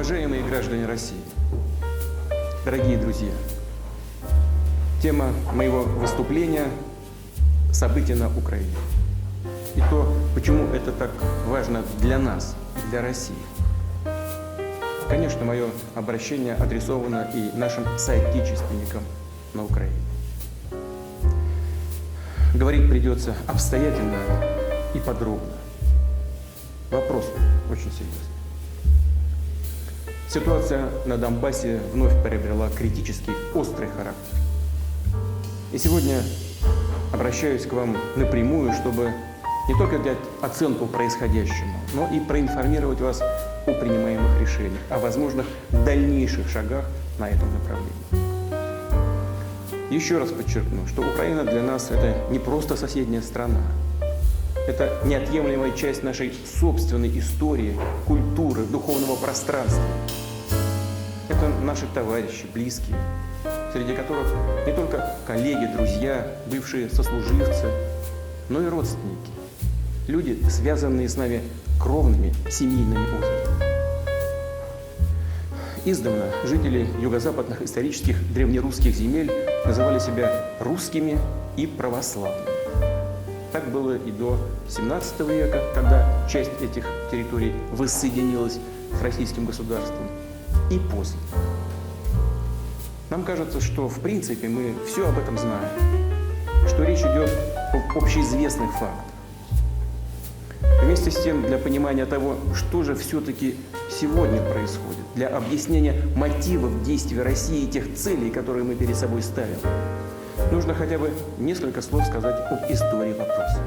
Уважаемые граждане России, дорогие друзья, тема моего выступления – события на Украине. И то, почему это так важно для нас, для России. Конечно, мое обращение адресовано и нашим соотечественникам на Украине. Говорить придется обстоятельно и подробно. Вопрос очень серьезный. Ситуация на Донбассе вновь приобрела критический, острый характер. И сегодня обращаюсь к вам напрямую, чтобы не только дать оценку происходящему, но и проинформировать вас о принимаемых решениях, о возможных дальнейших шагах на этом направлении. Еще раз подчеркну, что Украина для нас – это не просто соседняя страна. Это неотъемлемая часть нашей собственной истории, культуры, духовного пространства. Это наши товарищи, близкие, среди которых не только коллеги, друзья, бывшие сослуживцы, но и родственники. Люди, связанные с нами кровными семейными узами. Издавна жители юго-западных исторических древнерусских земель называли себя русскими и православными. Так было и до XVII века, когда часть этих территорий воссоединилась с российским государством, и после. Нам кажется, что в принципе мы все об этом знаем, что речь идет об общеизвестных фактах. Вместе с тем, для понимания того, что же все-таки сегодня происходит, для объяснения мотивов действий России и тех целей, которые мы перед собой ставим, нужно хотя бы несколько слов сказать об истории вопроса.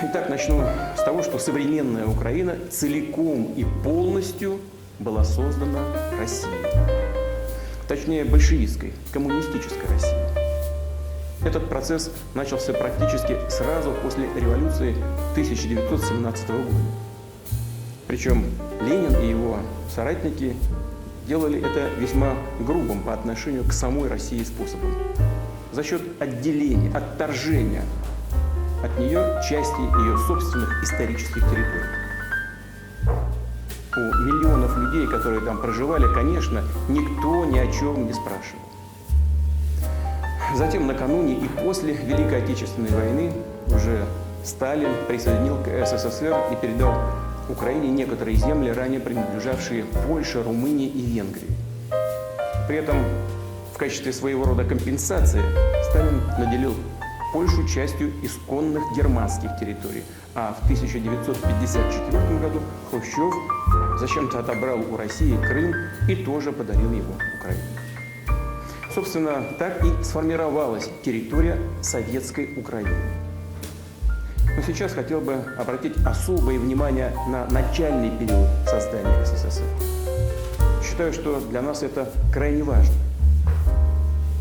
Итак, начну с того, что современная Украина целиком и полностью была создана Россией. Точнее, большевистской, коммунистической Россией. Этот процесс начался практически сразу после революции 1917 года. Причем Ленин и его соратники делали это весьма грубым по отношению к самой России способом. За счет отделения, отторжения от нее части ее собственных исторических территорий. У миллионов людей, которые там проживали, конечно, никто ни о чем не спрашивал. Затем, накануне и после Великой Отечественной войны уже Сталин присоединил к СССР и передал Украине некоторые земли, ранее принадлежавшие Польше, Румынии и Венгрии. При этом в качестве своего рода компенсации Сталин наделил Польшу частью исконных германских территорий, а в 1954 году Хрущев зачем-то отобрал у России Крым и тоже подарил его Украине. Собственно, так и сформировалась территория советской Украины. Но сейчас хотел бы обратить особое внимание на начальный период создания СССР. Считаю, что для нас это крайне важно.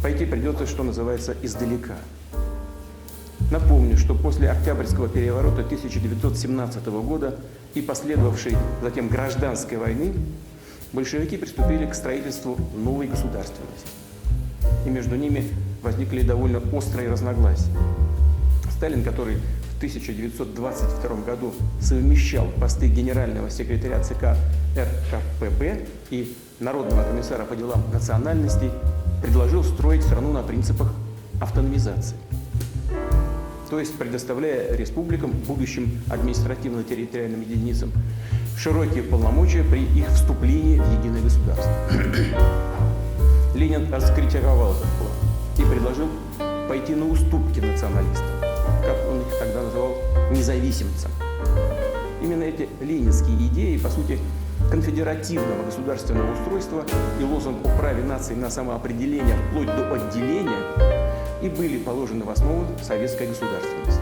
Пойти придется, что называется, издалека. Напомню, что после Октябрьского переворота 1917 года и последовавшей затем гражданской войны большевики приступили к строительству новой государственности. И между ними возникли довольно острые разногласия. Сталин, который в 1922 году совмещал посты генерального секретаря ЦК РКПБ и Народного комиссара по делам национальностей, предложил строить страну на принципах автономизации. То есть предоставляя республикам, будущим административно-территориальным единицам, широкие полномочия при их вступлении в единое государство. Ленин раскритиковал этот план и предложил пойти на уступки националистам, как он их тогда называл, независимцам. Именно эти ленинские идеи, по сути, конфедеративного государственного устройства и лозунг о праве нации на самоопределение вплоть до отделения и были положены в основу советской государственности.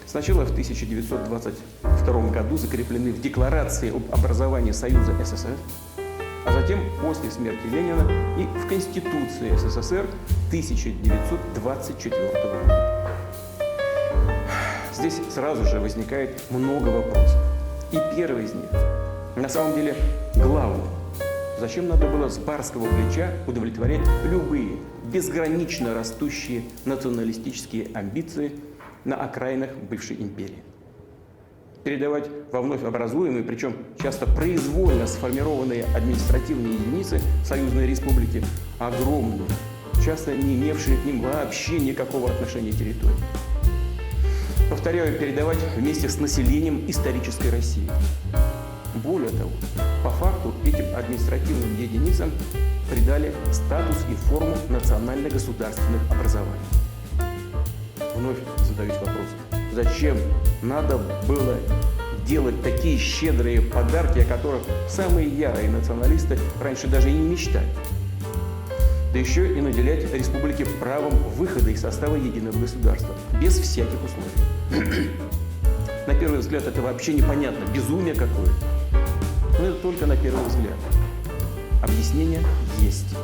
Сначала в 1922 году закреплены в Декларации об образовании Союза СССР, а затем после смерти Ленина и в Конституции СССР 1924 года. Здесь сразу же возникает много вопросов. И первый из них, на самом деле, главный. Зачем надо было с барского плеча удовлетворять любые безгранично растущие националистические амбиции на окраинах бывшей империи? передавать во вновь образуемые, причем часто произвольно сформированные административные единицы союзной республики, огромные, часто не имевшие к ним вообще никакого отношения территории. Повторяю, передавать вместе с населением исторической России. Более того, по факту этим административным единицам придали статус и форму национально-государственных образований. Вновь задаюсь вопросом, зачем надо было делать такие щедрые подарки, о которых самые ярые националисты раньше даже и не мечтали? Да еще и наделять республики правом выхода из состава единого государства, без всяких условий. На первый взгляд это вообще непонятно, безумие какое-то. Но это только на первый взгляд. Объяснение есть.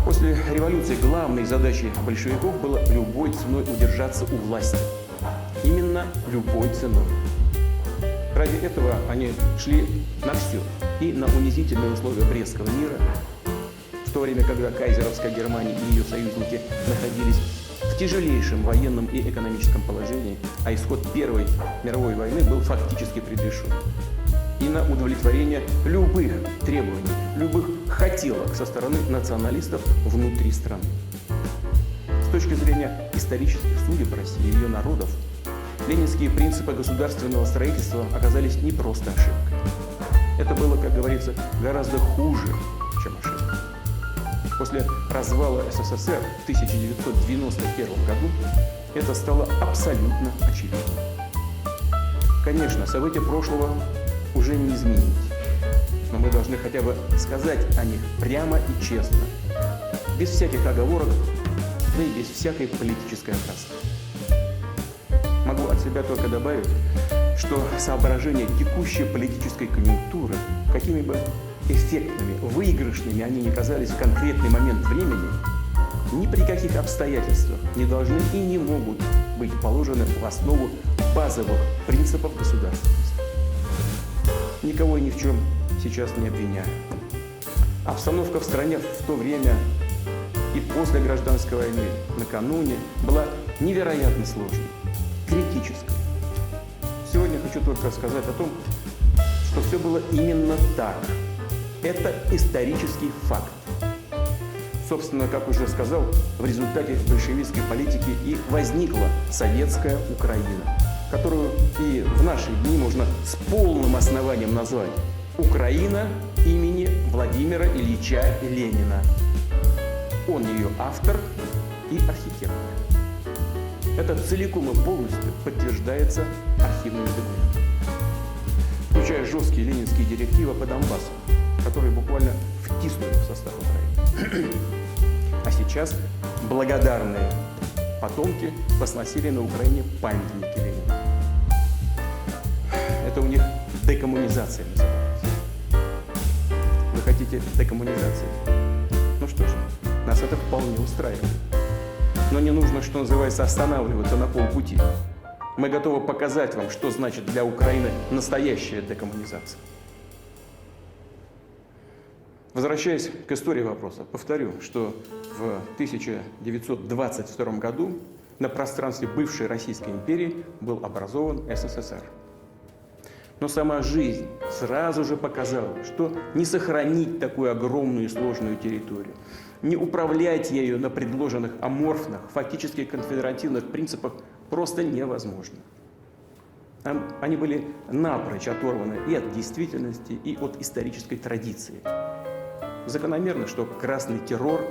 После революции главной задачей большевиков было любой ценой удержаться у власти. Именно любой ценой. Ради этого они шли на все. И на унизительные условия Брестского мира, в то время, когда кайзеровская Германия и ее союзники находились в тяжелейшем военном и экономическом положении, а исход Первой мировой войны был фактически предрешен. И на удовлетворение любых требований, любых хотелок со стороны националистов внутри страны. С точки зрения исторических судеб России и ее народов, ленинские принципы государственного строительства оказались не просто ошибкой. Это было, как говорится, гораздо хуже, чем ошибка. После развала СССР в 1991 году это стало абсолютно очевидно. Конечно, события прошлого уже не изменить, но мы должны хотя бы сказать о них прямо и честно, без всяких оговорок, да и без всякой политической окраски. Могу от себя только добавить, что соображения текущей политической конъюнктуры, какими бы эффектными, выигрышными они ни казались в конкретный момент времени, ни при каких обстоятельствах не должны и не могут быть положены в основу базовых принципов государственности. Никого и ни в чем сейчас не обвиняю. Обстановка в стране в то время и после гражданской войны, накануне, была невероятно сложной, критической. Сегодня хочу только сказать о том, что все было именно так. Это исторический факт. Собственно, как уже сказал, в результате большевистской политики и возникла советская Украина, которую и в наши дни можно с полным основанием назвать Украина имени Владимира Ильича Ленина. Он ее автор и архитектор. Это целиком и полностью подтверждается архивными документами, включая жесткие ленинские директивы по Донбассу, которые буквально втиснули в состав Украины. А сейчас благодарные потомки возносили на Украине памятники Ленину. Это у них декоммунизация называется. Вы хотите декоммунизации? Ну что ж, нас это вполне устраивает. Но не нужно, что называется, останавливаться на полпути. Мы готовы показать вам, что значит для Украины настоящая декоммунизация. Возвращаясь к истории вопроса, повторю, что в 1922 году на пространстве бывшей Российской империи был образован СССР. Но сама жизнь сразу же показала, что не сохранить такую огромную и сложную территорию, не управлять ею на предложенных аморфных, фактически конфедеративных принципах просто невозможно. Они были напрочь оторваны и от действительности, и от исторической традиции. Закономерно, что красный террор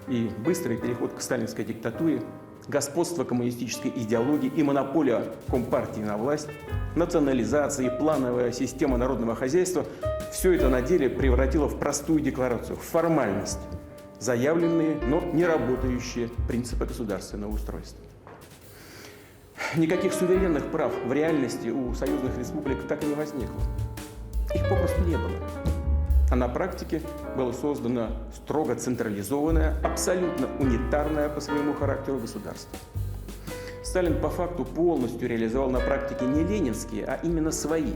и быстрый переход к сталинской диктатуре, господство коммунистической идеологии и монополия Компартии на власть, национализация и плановая система народного хозяйства – все это на деле превратило в простую декларацию, в формальность, заявленные, но не работающие принципы государственного устройства. Никаких суверенных прав в реальности у союзных республик так и не возникло. Их попросту не было. А на практике было создано строго централизованное, абсолютно унитарное по своему характеру государство. Сталин по факту полностью реализовал на практике не ленинские, а именно свои,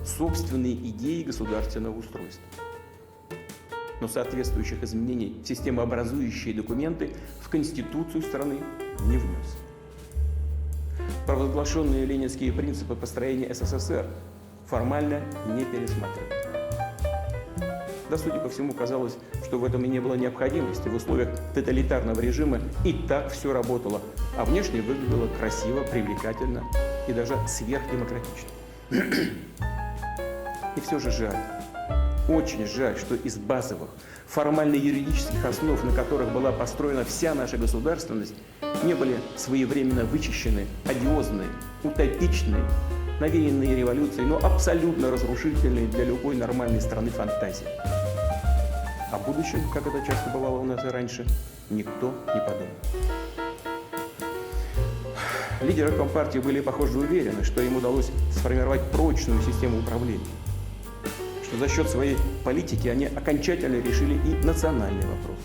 собственные идеи государственного устройства. Но соответствующих изменений в системообразующие документы в Конституцию страны не внес. провозглашенные ленинские принципы построения СССР формально не пересматривали. Да, судя по всему, казалось, что в этом и не было необходимости. В условиях тоталитарного режима и так все работало, а внешне выглядело красиво, привлекательно и даже сверхдемократично. И все же жаль, очень жаль, что из базовых, формально-юридических основ, на которых была построена вся наша государственность, не были своевременно вычищены одиозные, утопичные, навеянные революцией, но абсолютно разрушительные для любой нормальной страны фантазии. О будущем, как это часто бывало у нас и раньше, никто не подумал. Лидеры Компартии были, похоже, уверены, что им удалось сформировать прочную систему управления, что за счет своей политики они окончательно решили и национальный вопрос.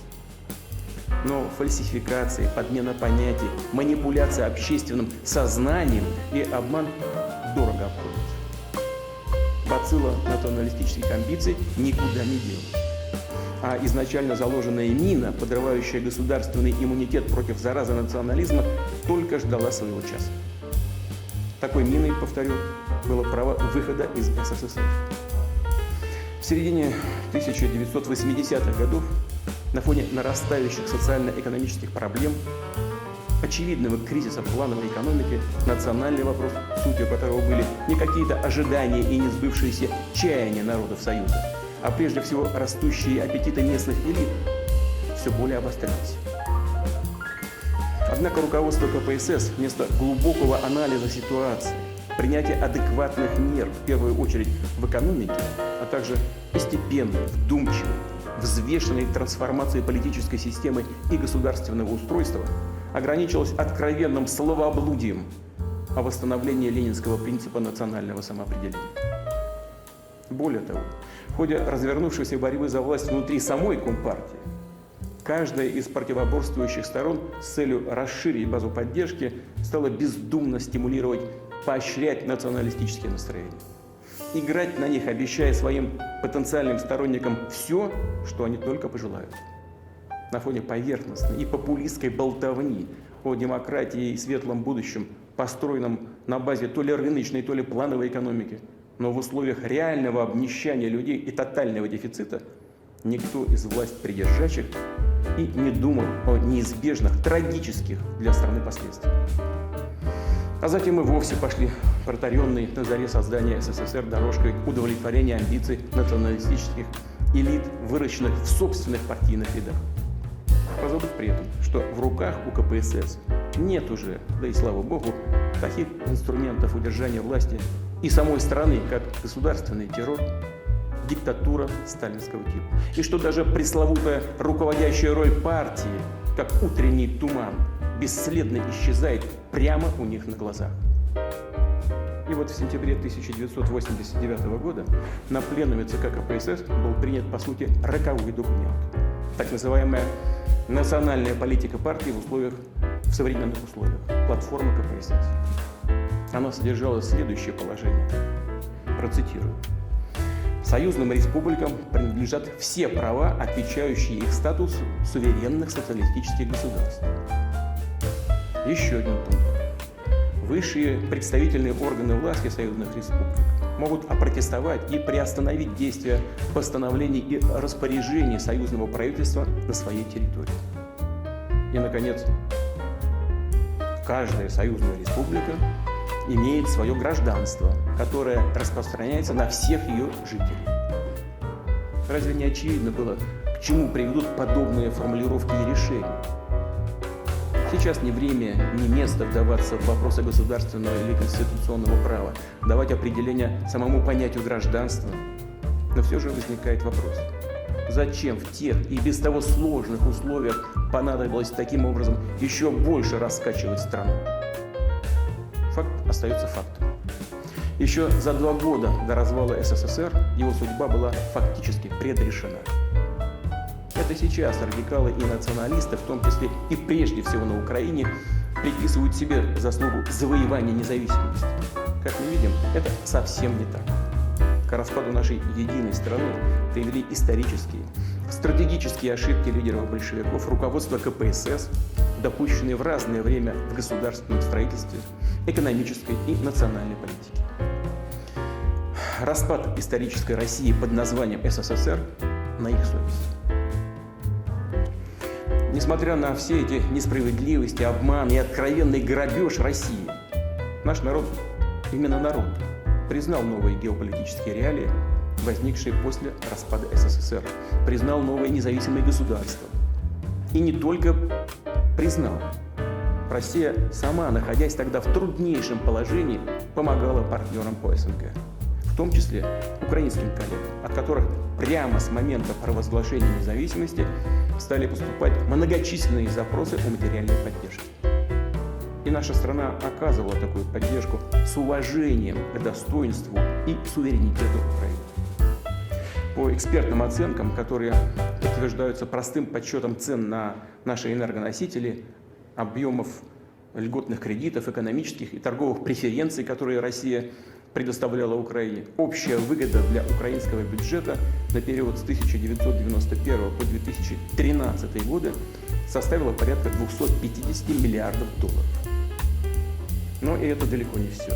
Но фальсификации, подмена понятий, манипуляция общественным сознанием и обман дорого обходятся. Бацилла националистических амбиций никуда не делась. А изначально заложенная мина, подрывающая государственный иммунитет против заразы национализма, только ждала своего часа. Такой миной, повторю, было право выхода из СССР. В середине 1980-х годов на фоне нарастающих социально-экономических проблем, очевидного кризиса плановой экономики, национальный вопрос, сутью которого были не какие-то ожидания и не сбывшиеся чаяния народов Союза, а прежде всего растущие аппетиты местных элит, все более обострялись. Однако руководство КПСС вместо глубокого анализа ситуации, принятия адекватных мер, в первую очередь в экономике, а также постепенной, вдумчивой, взвешенной трансформации политической системы и государственного устройства, ограничилось откровенным словоблудием о восстановлении ленинского принципа национального самоопределения. Более того, в ходе развернувшейся борьбы за власть внутри самой Компартии, каждая из противоборствующих сторон с целью расширить базу поддержки стала бездумно стимулировать, поощрять националистические настроения. Играть на них, обещая своим потенциальным сторонникам все, что они только пожелают. На фоне поверхностной и популистской болтовни о демократии и светлом будущем, построенном на базе то ли рыночной, то ли плановой экономики, но в условиях реального обнищания людей и тотального дефицита, никто из властьпридержащих и не думал о неизбежных, трагических для страны последствиях. А затем и вовсе пошли протаренные на заре создания СССР дорожкой удовлетворения амбиций националистических элит, выращенных в собственных партийных рядах. Позабыв при этом, что в руках у КПСС нет уже, да и слава богу, таких инструментов удержания власти и самой страны, как государственный террор, диктатура сталинского типа. И что даже пресловутая руководящая роль партии, как утренний туман, бесследно исчезает прямо у них на глазах. И вот в сентябре 1989 года на пленуме ЦК КПСС был принят, по сути, роковой документ. Так называемая национальная политика партии в современных условиях. Платформа КПСС. Она содержала следующее положение. Процитирую. Союзным республикам принадлежат все права, отвечающие их статусу суверенных социалистических государств. Еще один пункт. Высшие представительные органы власти союзных республик могут опротестовать и приостановить действия постановлений и распоряжений союзного правительства на своей территории. И, наконец, каждая союзная республика имеет свое гражданство, которое распространяется на всех ее жителей. Разве не очевидно было, к чему приведут подобные формулировки и решения? Сейчас не время, не место вдаваться в вопросы государственного или конституционного права, давать определение самому понятию гражданства. Но все же возникает вопрос. Зачем в тех и без того сложных условиях понадобилось таким образом еще больше раскачивать страну? Факт остается фактом. Еще за 2 года до развала СССР его судьба была фактически предрешена. Это сейчас радикалы и националисты, в том числе и прежде всего на Украине, приписывают себе заслугу завоевания независимости. Как мы видим, это совсем не так. К распаду нашей единой страны привели исторические, стратегические ошибки лидеров большевиков, руководства КПСС, допущенные в разное время в государственном строительстве, экономической и национальной политике. Распад исторической России под названием СССР на их совести. Несмотря на все эти несправедливости, обман и откровенный грабеж России, наш народ, именно народ, признал новые геополитические реалии, возникшие после распада СССР, признал новые независимые государства. И не только признал. Россия сама, находясь тогда в труднейшем положении, помогала партнерам по СНГ, в том числе украинским коллегам, от которых прямо с момента провозглашения независимости стали поступать многочисленные запросы о материальной поддержке. И наша страна оказывала такую поддержку с уважением к достоинству и суверенитету Украины. По экспертным оценкам, которые подтверждаются простым подсчетом цен на наши энергоносители, объемов льготных кредитов, экономических и торговых преференций, которые Россия предоставляла Украине, общая выгода для украинского бюджета на период с 1991 по 2013 годы составила порядка 250 миллиардов долларов. Но и это далеко не все.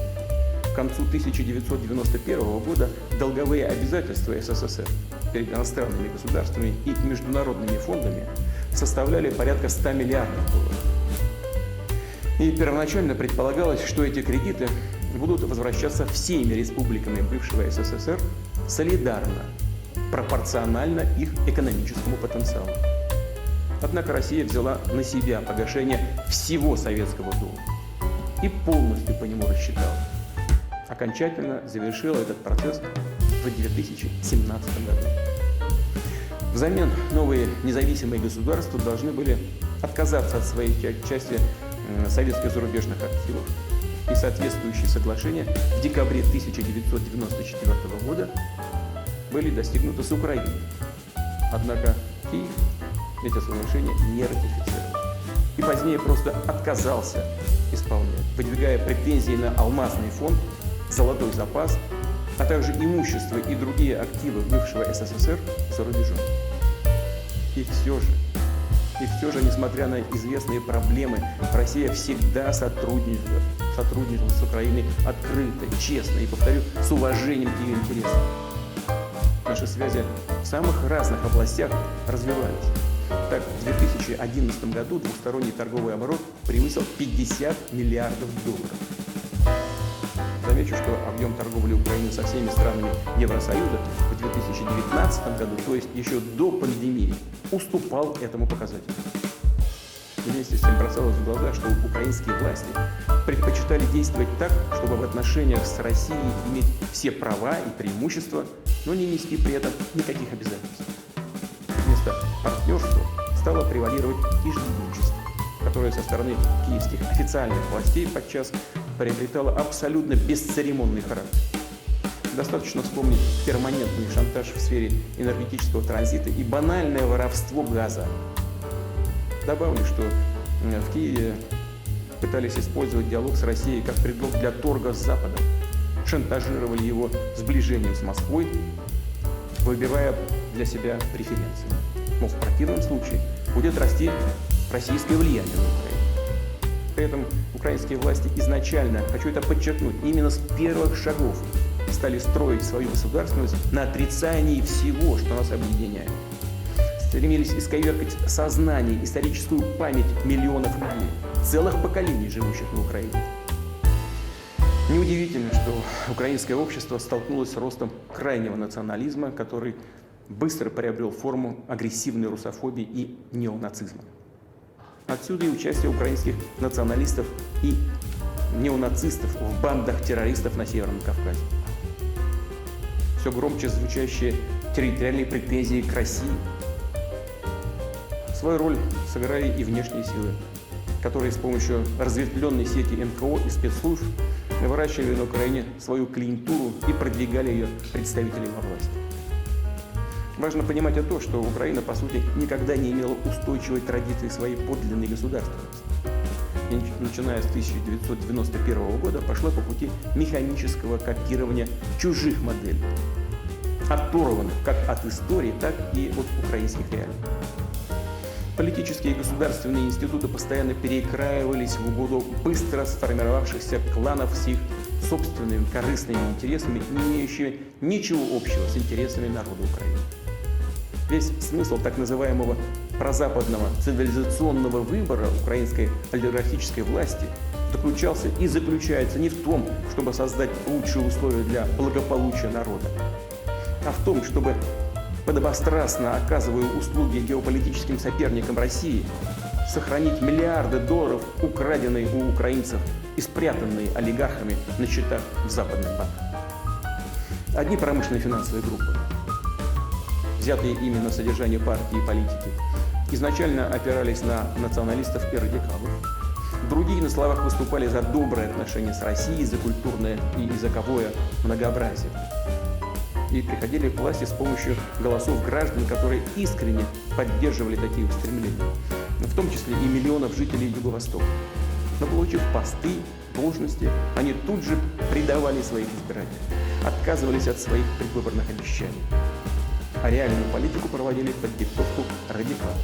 К концу 1991 года долговые обязательства СССР перед иностранными государствами и международными фондами составляли порядка 100 миллиардов долларов. И первоначально предполагалось, что эти кредиты будут возвращаться всеми республиками бывшего СССР солидарно, пропорционально их экономическому потенциалу. Однако Россия взяла на себя погашение всего советского долга и полностью по нему рассчитала. Окончательно завершила этот процесс в 2017 году. Взамен новые независимые государства должны были отказаться от своей части советских зарубежных активов, и соответствующие соглашения в декабре 1994 года были достигнуты с Украиной. Однако Киев эти соглашения не ратифицировал и позднее просто отказался исполнять, выдвигая претензии на алмазный фонд, золотой запас, а также имущество и другие активы бывшего СССР за рубежом. И все же, несмотря на известные проблемы, Россия всегда сотрудничала с Украиной открыто, честно и, повторю, с уважением к ее интересам. Наши связи в самых разных областях развивались. Так, в 2011 году двусторонний торговый оборот превысил 50 миллиардов долларов. Замечу, что объем торговли Украины со всеми странами Евросоюза в 2019 году, то есть еще до пандемии, уступал этому показателю. Вместе с тем бросалось в глаза, что украинские власти предпочитали действовать так, чтобы в отношениях с Россией иметь все права и преимущества, но не нести при этом никаких обязательств. Вместо партнерства стало превалировать иждивенчество, которое со стороны киевских официальных властей подчас приобретало абсолютно бесцеремонный характер. Достаточно вспомнить перманентный шантаж в сфере энергетического транзита и банальное воровство газа. Добавлю, что в Киеве пытались использовать диалог с Россией как предлог для торга с Западом, шантажировали его сближением с Москвой, выбивая для себя преференции. Мол, в противном случае будет расти российское влияние на Украину. При этом украинские власти изначально, хочу это подчеркнуть, именно с первых шагов стали строить свою государственность на отрицании всего, что нас объединяет. Стремились исковеркать сознание, историческую память миллионов людей, целых поколений, живущих на Украине. Неудивительно, что украинское общество столкнулось с ростом крайнего национализма, который быстро приобрел форму агрессивной русофобии и неонацизма. Отсюда и участие украинских националистов и неонацистов в бандах террористов на Северном Кавказе. Все громче звучащие территориальные претензии к России. Свою роль сыграли и внешние силы, которые с помощью разветвленной сети НКО и спецслужб выращивали на Украине свою клиентуру и продвигали ее представителей во власти. Важно понимать и то, что Украина, по сути, никогда не имела устойчивой традиции своей подлинной государственности. И, начиная с 1991 года, пошла по пути механического копирования чужих моделей, оторванных как от истории, так и от украинских реалий. Политические и государственные институты постоянно перекраивались в угоду быстро сформировавшихся кланов с их собственными корыстными интересами, не имеющими ничего общего с интересами народа Украины. Весь смысл так называемого прозападного цивилизационного выбора украинской олигархической власти заключался и заключается не в том, чтобы создать лучшие условия для благополучия народа, а в том, чтобы, подобострастно оказывая услуги геополитическим соперникам России, сохранить миллиарды долларов, украденные у украинцев и спрятанные олигархами на счетах в западных банках. Одни промышленные финансовые группы, взятые ими на содержание партии и политики, изначально опирались на националистов и радикалов. Другие на словах выступали за добрые отношения с Россией, за культурное и языковое многообразие. И приходили к власти с помощью голосов граждан, которые искренне поддерживали такие устремления, в том числе и миллионов жителей Юго-Востока. Но получив посты, должности, они тут же предавали своих избирателей, отказывались от своих предвыборных обещаний, а реальную политику проводили под диктовку радикалов,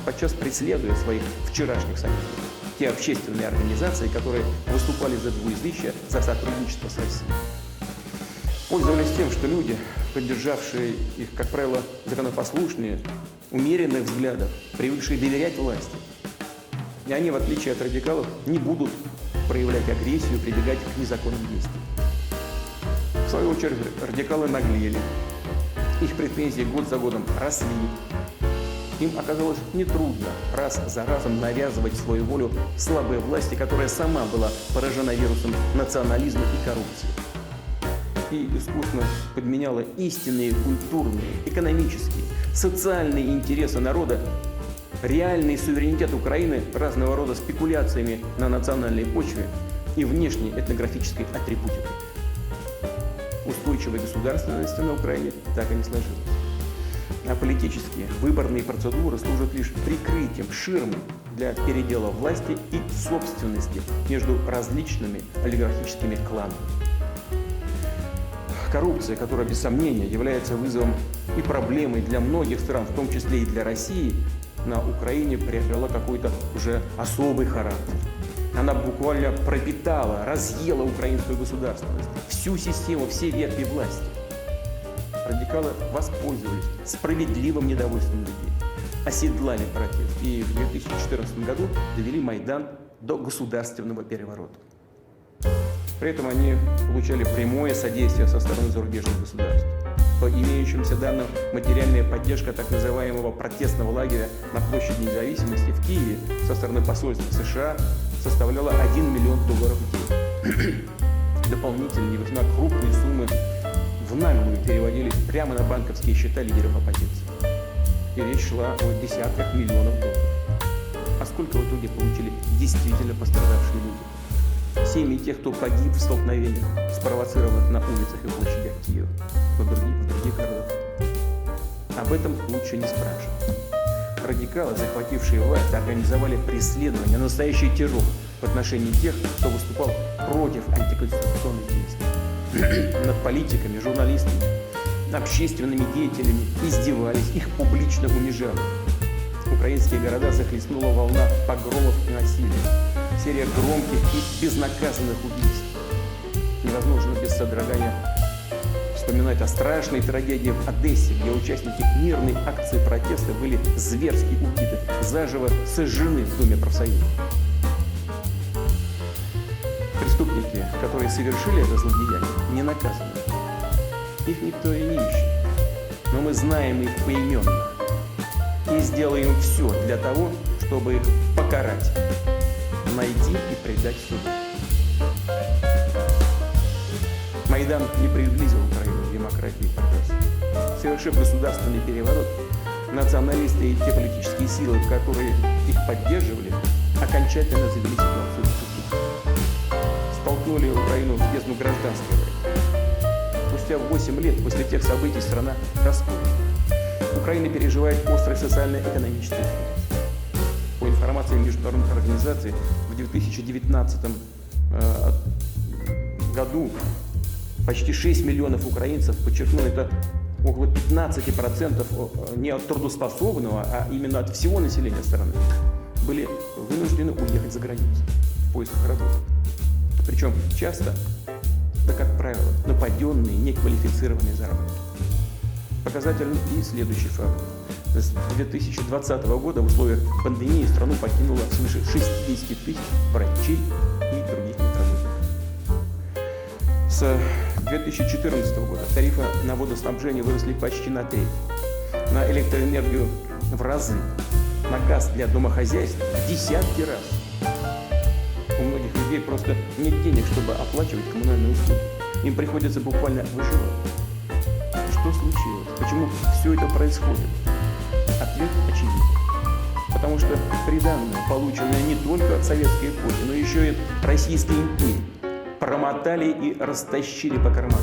подчас преследуя своих вчерашних союзников, те общественные организации, которые выступали за двуязычие, за сотрудничество с Россией. Пользовались тем, что люди, поддержавшие их, как правило, законопослушные, умеренных взглядов, привыкшие доверять власти, и они, в отличие от радикалов, не будут проявлять агрессию, прибегать к незаконным действиям. В свою очередь, радикалы наглели. Их претензии год за годом росли. Им оказалось нетрудно раз за разом навязывать свою волю слабой власти, которая сама была поражена вирусом национализма и коррупции. И искусно подменяла истинные культурные, экономические, социальные интересы народа, реальный суверенитет Украины разного рода спекуляциями на национальной почве и внешней этнографической атрибутикой. Устойчивой государственности на Украине так и не сложилось. А политические выборные процедуры служат лишь прикрытием, ширмой для передела власти и собственности между различными олигархическими кланами. Коррупция, которая без сомнения является вызовом и проблемой для многих стран, в том числе и для России, на Украине приобрела какой-то уже особый характер. Она буквально пропитала, разъела украинскую государственность, всю систему, все ветви власти. Радикалы воспользовались справедливым недовольством людей, оседлали протест и в 2014 году довели Майдан до государственного переворота. При этом они получали прямое содействие со стороны зарубежных государств. По имеющимся данным, материальная поддержка так называемого протестного лагеря на площади Независимости в Киеве со стороны посольства США составляла $1 миллион в день. Дополнительные весьма крупные суммы в наглую переводились прямо на банковские счета лидеров оппозиции. И речь шла о десятках миллионов долларов. А сколько в итоге получили действительно пострадавшие люди? Семьи тех, кто погиб в столкновениях, спровоцированных на улицах и площадях Киева, в других городах. Об этом лучше не спрашивать. Радикалы, захватившие власть, организовали преследование, настоящий террор в отношении тех, кто выступал против антиконституционных действий. Над политиками, журналистами, общественными деятелями издевались, их публично унижали. Украинские города захлестнула волна погромов и насилия. Серия громких и безнаказанных убийств. Невозможно без содрогания вспоминать о страшной трагедии в Одессе, где участники мирной акции протеста были зверски убиты, заживо сожжены в Доме профсоюзов. Преступники, которые совершили это злодеяние, не наказаны. Их никто и не ищет. Но мы знаем их поименно и сделаем все для того, чтобы их покарать, найти и предать суду. Майдан не приблизил Украину к демократии и прогрессу. Совершив государственный переворот, националисты и те политические силы, которые их поддерживали, окончательно завели ситуацию в тупик. Столкнули Украину в бездну гражданской войны. Спустя 8 лет после тех событий страна расколота. Украина переживает острый социально-экономический кризис. По информации международных организаций, в 2019 году почти 6 миллионов украинцев, подчеркну, это около 15% не от трудоспособного, а именно от всего населения страны, были вынуждены уехать за границу в поисках работы. Причем часто, да как правило, нападенные, неквалифицированные заработки. Показательным и следующий факт. С 2020 года в условиях пандемии страну покинуло свыше 60 тысяч врачей и других медработников. С 2014 года тарифы на водоснабжение выросли почти на треть, на электроэнергию в разы, на газ для домохозяйств в десятки раз. У многих людей просто нет денег, чтобы оплачивать коммунальные услуги. Им приходится буквально выживать. Что случилось? Почему все это происходит? Ответ очевиден. Потому что приданное, полученное не только от советской эпохи, но еще и от Российской империи, промотали и растащили по карманам.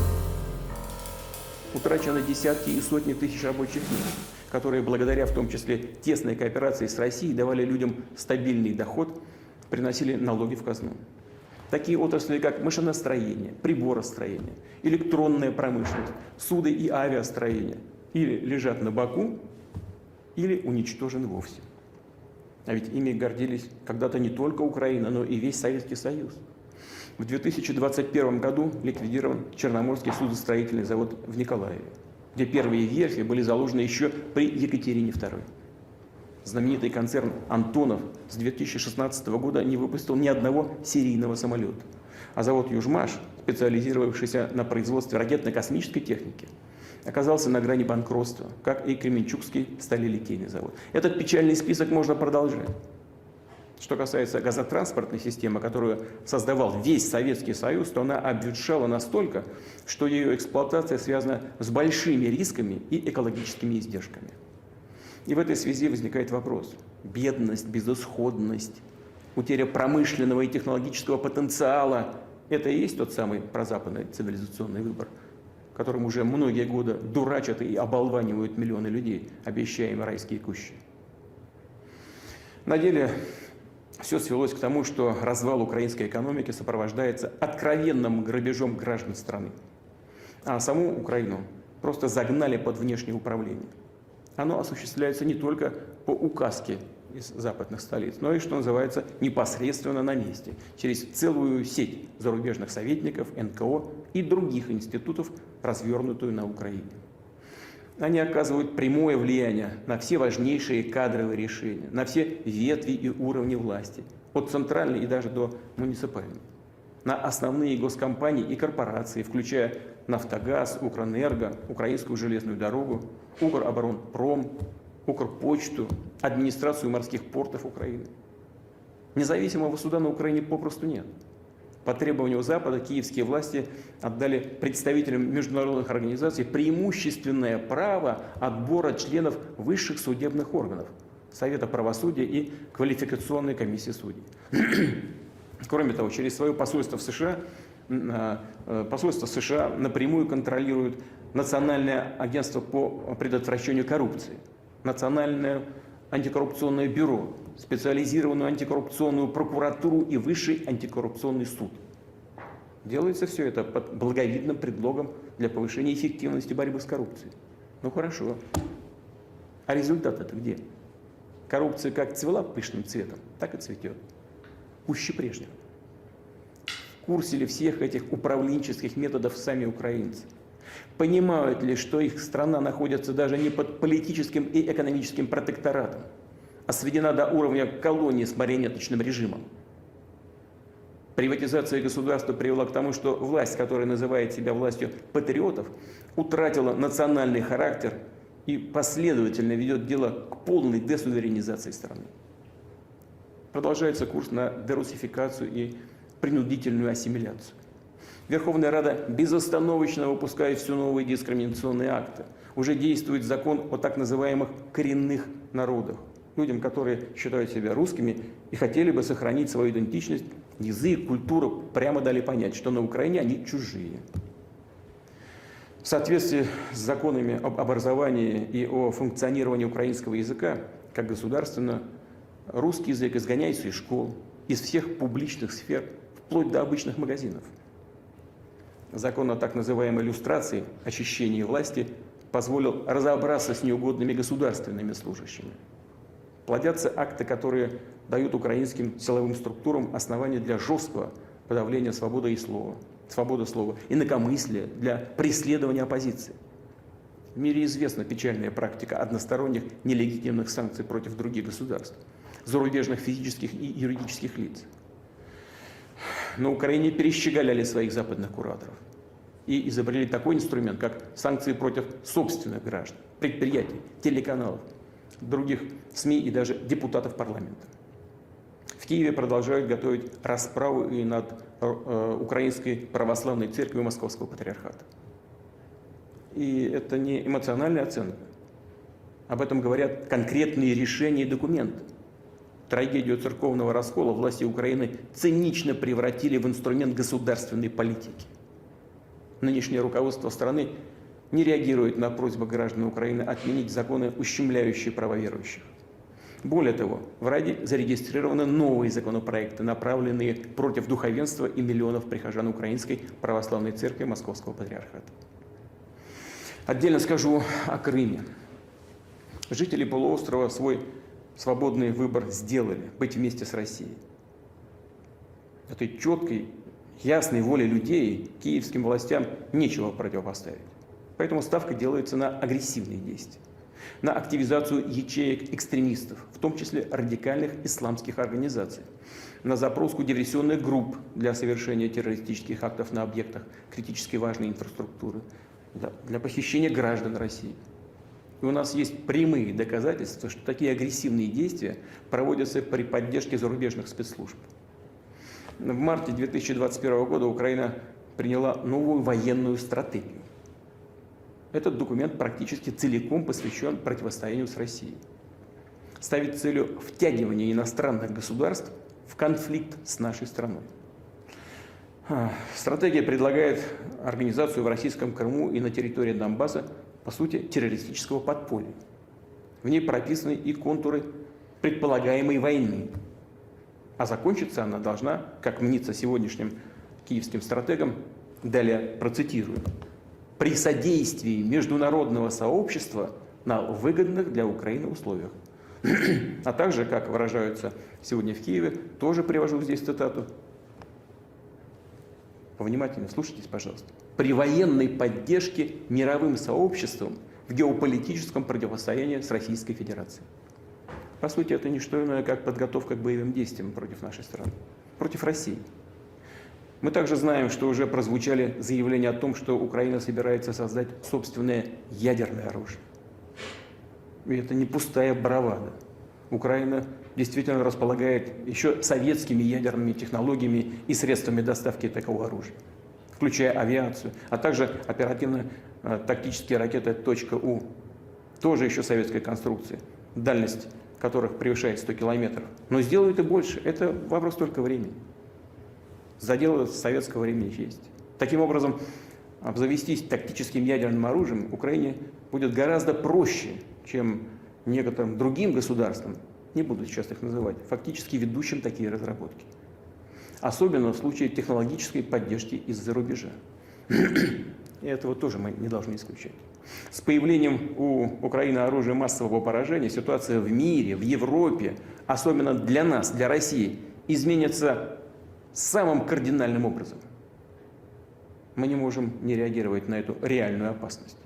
Утрачены десятки и сотни тысяч рабочих мест, которые благодаря в том числе тесной кооперации с Россией давали людям стабильный доход, приносили налоги в казну. Такие отрасли, как машиностроение, приборостроение, электронная промышленность, суды и авиастроение или лежат на боку, или уничтожены вовсе. А ведь ими гордились когда-то не только Украина, но и весь Советский Союз. В 2021 году ликвидирован Черноморский судостроительный завод в Николаеве, где первые верфи были заложены еще при Екатерине II. Знаменитый концерн «Антонов» с 2016 года не выпустил ни одного серийного самолета. А завод «Южмаш», специализировавшийся на производстве ракетно-космической техники, оказался на грани банкротства, как и Кременчугский сталелитейный завод. Этот печальный список можно продолжать. Что касается газотранспортной системы, которую создавал весь Советский Союз, то она обветшала настолько, что ее эксплуатация связана с большими рисками и экологическими издержками. И в этой связи возникает вопрос. Бедность, безысходность, утеря промышленного и технологического потенциала – это и есть тот самый прозападный цивилизационный выбор, которым уже многие годы дурачат и оболванивают миллионы людей, обещая им райские кущи. На деле все свелось к тому, что развал украинской экономики сопровождается откровенным грабежом граждан страны. А саму Украину просто загнали под внешнее управление. Оно осуществляется не только по указке из западных столиц, но и, что называется, непосредственно на месте, через целую сеть зарубежных советников, НКО и других институтов, развернутую на Украине. Они оказывают прямое влияние на все важнейшие кадровые решения, на все ветви и уровни власти, от центральной и даже до муниципальной, на основные госкомпании и корпорации, включая «Нафтогаз», «Укрэнерго», «Украинскую железную дорогу», «Укроборонпром», «Укрпочту», администрацию морских портов Украины. Независимого суда на Украине попросту нет. По требованию Запада киевские власти отдали представителям международных организаций преимущественное право отбора членов высших судебных органов, Совета правосудия и квалификационной комиссии судей. Кроме того, через свое посольство в США, напрямую контролирует Национальное агентство по предотвращению коррупции, Национальное антикоррупционное бюро, специализированную антикоррупционную прокуратуру и Высший антикоррупционный суд. Делается все это под благовидным предлогом для повышения эффективности борьбы с коррупцией. Ну хорошо. А результат это где? Коррупция как цвела пышным цветом, так и цветет. Пуще прежнего. В курсе ли всех этих управленческих методов сами украинцы? Понимают ли, что их страна находится даже не под политическим и экономическим протекторатом, а сведена до уровня колонии с марионеточным режимом? Приватизация государства привела к тому, что власть, которая называет себя властью патриотов, утратила национальный характер и последовательно ведет дело к полной десуверенизации страны. Продолжается курс на дерусификацию и принудительную ассимиляцию. Верховная Рада безостановочно выпускает все новые дискриминационные акты. Уже действует закон о так называемых коренных народах. Людям, которые считают себя русскими и хотели бы сохранить свою идентичность, язык, культуру, прямо дали понять, что на Украине они чужие. В соответствии с законами об образовании и о функционировании украинского языка, как государственного, русский язык изгоняется из школ, из всех публичных сфер, вплоть до обычных магазинов. Закон о так называемой люстрации, очищении власти, позволил разобраться с неугодными государственными служащими. Плодятся акты, которые дают украинским силовым структурам основания для жесткого подавления свободы слова, инакомыслия, для преследования оппозиции. В мире известна печальная практика односторонних нелегитимных санкций против других государств, зарубежных физических и юридических лиц. На Украине перещеголяли своих западных кураторов и изобрели такой инструмент, как санкции против собственных граждан, предприятий, телеканалов, других СМИ и даже депутатов парламента. В Киеве продолжают готовить расправу и над Украинской православной церковью Московского патриархата. И это не эмоциональная оценка. Об этом говорят конкретные решения и документы. Трагедию церковного раскола власти Украины цинично превратили в инструмент государственной политики. Нынешнее руководство страны не реагирует на просьбы граждан Украины отменить законы, ущемляющие права верующих. Более того, в Раде зарегистрированы новые законопроекты, направленные против духовенства и миллионов прихожан Украинской православной церкви Московского патриархата. Отдельно скажу о Крыме. Жители полуострова свой свободный выбор сделали – быть вместе с Россией. Этой четкой, ясной воле людей киевским властям нечего противопоставить. Поэтому ставка делается на агрессивные действия, на активизацию ячеек экстремистов, в том числе радикальных исламских организаций, на запуск диверсионных групп для совершения террористических актов на объектах критически важной инфраструктуры, для похищения граждан России. И у нас есть прямые доказательства, что такие агрессивные действия проводятся при поддержке зарубежных спецслужб. В марте 2021 года Украина приняла новую военную стратегию. Этот документ практически целиком посвящен противостоянию с Россией. Ставит целью втягивания иностранных государств в конфликт с нашей страной. Стратегия предлагает организацию в российском Крыму и на территории Донбасса, по сути, террористического подполья. В ней прописаны и контуры предполагаемой войны. А закончиться она должна, как мнится сегодняшним киевским стратегам, далее процитирую, при содействии международного сообщества на выгодных для Украины условиях. А также, как выражаются сегодня в Киеве, тоже привожу здесь цитату. Повнимательнее слушайтесь, пожалуйста. При военной поддержке мировым сообществом в геополитическом противостоянии с Российской Федерацией. По сути, это не что иное, как подготовка к боевым действиям против нашей страны, против России. Мы также знаем, что уже прозвучали заявления о том, что Украина собирается создать собственное ядерное оружие. И это не пустая бравада. Украина действительно располагает еще советскими ядерными технологиями и средствами доставки такого оружия, включая авиацию, а также оперативно-тактические ракеты .У, тоже еще советской конструкции, дальность которых превышает 100 километров. Но сделают и больше. Это вопрос только времени. Заделы советского времени есть. Таким образом, обзавестись тактическим ядерным оружием Украине будет гораздо проще, чем некоторым другим государствам, не буду сейчас их называть, фактически ведущим такие разработки. Особенно в случае технологической поддержки из-за рубежа. И этого тоже мы не должны исключать. С появлением у Украины оружия массового поражения ситуация в мире, в Европе, особенно для нас, для России, изменится самым кардинальным образом. Мы не можем не реагировать на эту реальную опасность.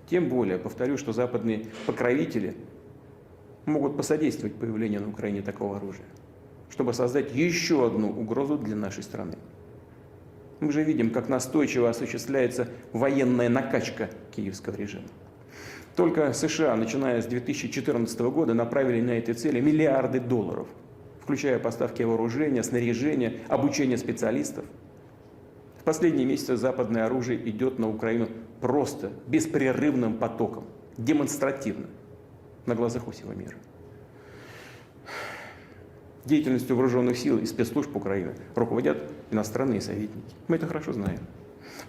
Тем более, повторю, что западные покровители могут посодействовать появлению на Украине такого оружия, чтобы создать еще одну угрозу для нашей страны. Мы же видим, как настойчиво осуществляется военная накачка киевского режима. Только США, начиная с 2014 года, направили на эти цели миллиарды долларов, включая поставки вооружения, снаряжения, обучение специалистов. В последние месяцы западное оружие идет на Украину просто беспрерывным потоком, демонстративно, на глазах у всего мира. Деятельностью вооруженных сил и спецслужб Украины руководят иностранные советники. Мы это хорошо знаем.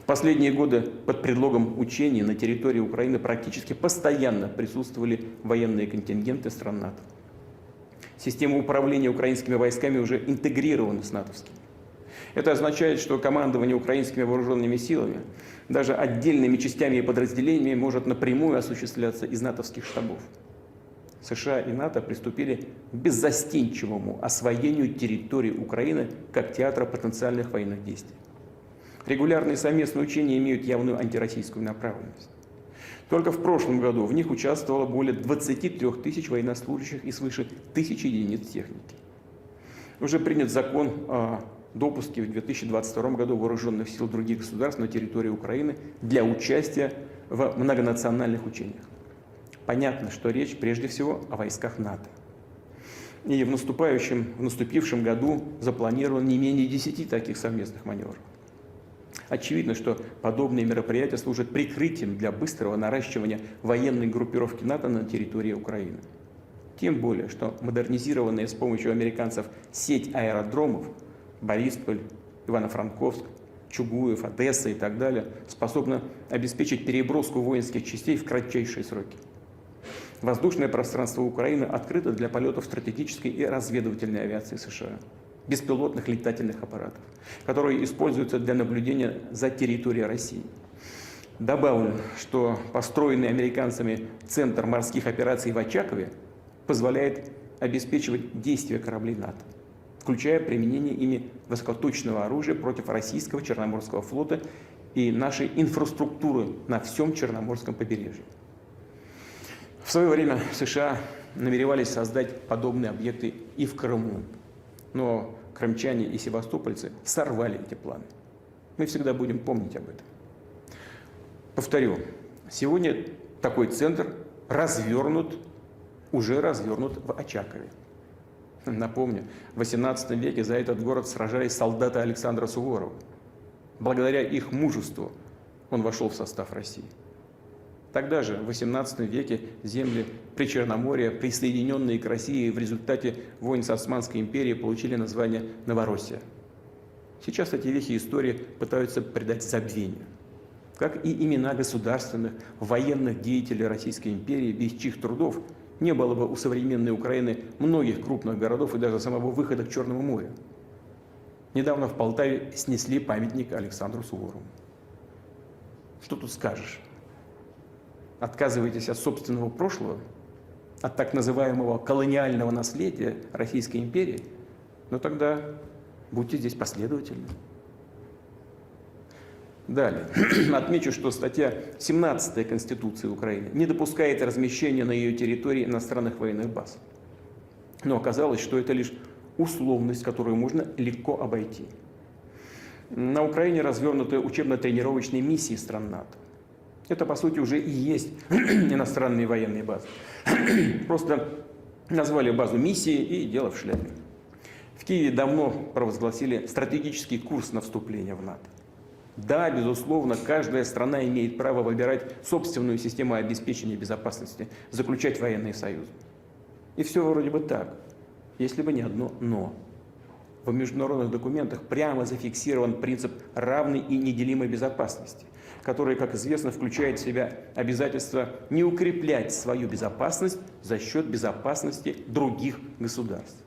В последние годы под предлогом учений на территории Украины практически постоянно присутствовали военные контингенты стран НАТО. Система управления украинскими войсками уже интегрирована с натовскими. Это означает, что командование украинскими вооруженными силами, даже отдельными частями и подразделениями, может напрямую осуществляться из натовских штабов. США и НАТО приступили к беззастенчивому освоению территории Украины как театра потенциальных военных действий. Регулярные совместные учения имеют явную антироссийскую направленность. Только в прошлом году в них участвовало более 23 тысяч военнослужащих и свыше 1000 единиц техники. Уже принят закон о допуске в 2022 году вооруженных сил других государств на территории Украины для участия в многонациональных учениях. Понятно, что речь прежде всего о войсках НАТО. И в наступившем году запланировано не менее 10 таких совместных маневров. Очевидно, что подобные мероприятия служат прикрытием для быстрого наращивания военной группировки НАТО на территории Украины. Тем более, что модернизированная с помощью американцев сеть аэродромов Борисполь, Ивано-Франковск, Чугуев, Одесса и так далее способна обеспечить переброску воинских частей в кратчайшие сроки. Воздушное пространство Украины открыто для полетов стратегической и разведывательной авиации США, беспилотных летательных аппаратов, которые используются для наблюдения за территорией России. Добавлю, что построенный американцами Центр морских операций в Очакове позволяет обеспечивать действия кораблей НАТО, включая применение ими высокоточного оружия против российского Черноморского флота и нашей инфраструктуры на всем Черноморском побережье. В свое время США намеревались создать подобные объекты и в Крыму, но крымчане и севастопольцы сорвали эти планы. Мы всегда будем помнить об этом. Повторю, сегодня такой центр уже развернут в Очакове. Напомню, в XVIII веке за этот город сражались солдаты Александра Суворова. Благодаря их мужеству он вошел в состав России. Тогда же, в XVIII веке, земли Причерноморья, присоединенные к России в результате войн с Османской империей, получили название Новороссия. Сейчас эти вехи истории пытаются придать забвению. Как и имена государственных, военных деятелей Российской империи, без чьих трудов не было бы у современной Украины многих крупных городов и даже самого выхода к Черному морю. Недавно в Полтаве снесли памятник Александру Суворову. Что тут скажешь? Отказываетесь от собственного прошлого, от так называемого колониального наследия Российской империи, но тогда будьте здесь последовательны. Далее. Отмечу, что статья 17 Конституции Украины не допускает размещения на ее территории иностранных военных баз. Но оказалось, что это лишь условность, которую можно легко обойти. На Украине развернуты учебно-тренировочные миссии стран НАТО. Это, по сути, уже и есть иностранные военные базы. Просто назвали базу миссией и дело в шляпе. В Киеве давно провозгласили стратегический курс на вступление в НАТО. Да, безусловно, каждая страна имеет право выбирать собственную систему обеспечения безопасности, заключать военные союзы. И все вроде бы так, если бы не одно «но». В международных документах прямо зафиксирован принцип равной и неделимой безопасности, который, как известно, включает в себя обязательство не укреплять свою безопасность за счет безопасности других государств.